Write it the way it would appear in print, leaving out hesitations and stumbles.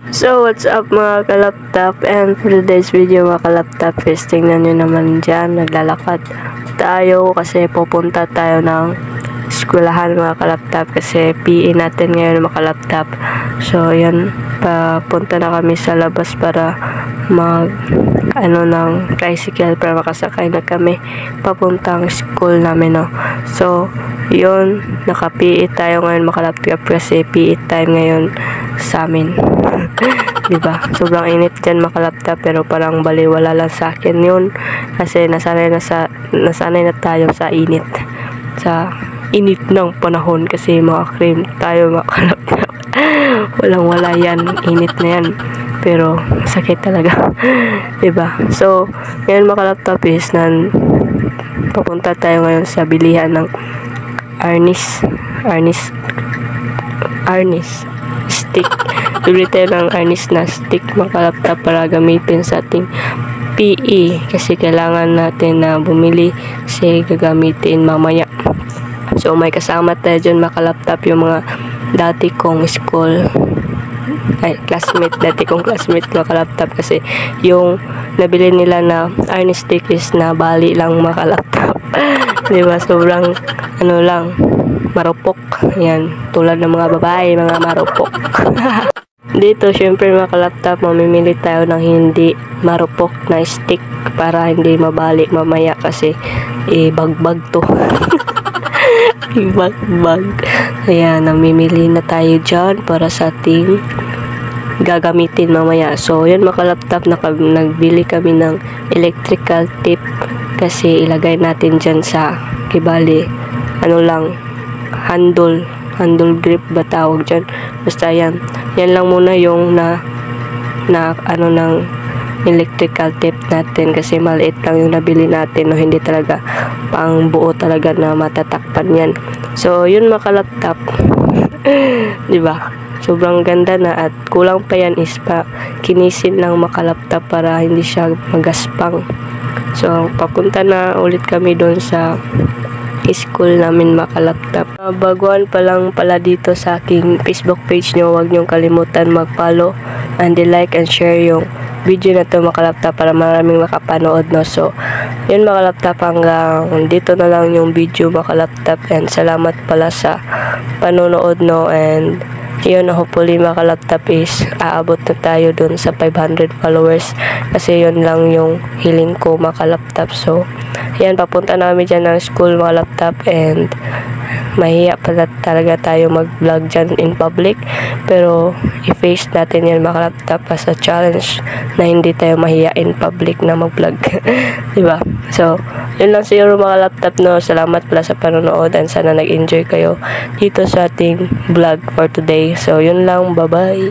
So, what's up mga kalaptop? And for today's video mga kalaptop is tingnan nyo naman dyan, naglalakad tayo kasi pupunta tayo ng eskwelahan mga kalaptop kasi PE natin ngayon mga kalaptop. So, yan, papunta na kami sa labas para ng tricycle para makasakay na kami papuntang school namin, no. So, yun, naka-PE tayo ngayon mga kalaptop kasi PE time ngayon sa amin. Diba? Sobrang init dyan makalaptop pero parang baliwala lang sa akin yun kasi nasanay na tayo sa init ng panahon kasi mga cream tayo makalaptop. Walang wala yan, init na yan pero sakit talaga. Diba? So ngayon makalaptop is papunta tayo ngayon sa bilihan ng Arnis stick. Bili tayo ng Arnis na stick mga kalaptop para gamitin sa ating PE kasi kailangan natin na bumili kasi gagamitin mamaya. So may kasama tayo dyan mga kalaptop, yung mga dati kong classmate mga kalaptop kasi yung nabili nila na Arnis stick is na bali lang mga kalaptop. Diba? Sobrang marupok. Yan, tulad ng mga babae, mga marupok. Dito, syempre mga kalaptop, mamimili tayo ng hindi marupok na stick para hindi mabali mamaya kasi bagbag to. Bagbag. Ayan, namimili na tayo dyan para sa ating gagamitin mamaya. So, yun mga kalaptop, nagbili kami ng electrical tape kasi ilagay natin dyan sa kibali. Handle grip ba tawag dyan. Basta yan lang muna yung ng electrical tape natin kasi maliit lang yung nabili natin, no, hindi talaga pang buo talaga na matatakpan yan. So yun mga kalaptop. Diba? Sobrang ganda na at kulang pa yan is kinisin lang mga kalaptop para hindi siya magaspang. So papunta na ulit kami doon sa school namin mga kalaptop. Baguhan pa lang pala dito sa aking Facebook page nyo, huwag nyong kalimutan mag-follow and like and share yung video na to mga kalaptop para maraming makapanood, no. So yun mga kalaptop, hanggang dito na lang yung video mga kalaptop and salamat pala sa panonood, no. And yun, hopefully mga kalaptop is aabot na tayo dun sa 500 followers kasi yun lang yung hiling ko mga kalaptop. So yan, papunta namin dyan ng school mga kalaptop and mahiya pala talaga tayo mag-vlog dyan in public pero i-face natin yan mga kalaptop as a challenge na hindi tayo mahiya in public na mag-vlog. Diba? So yun lang siguro mga kalaptop, no. Salamat pala sa panonood and sana nag-enjoy kayo dito sa ating vlog for today. So yun lang, bye bye.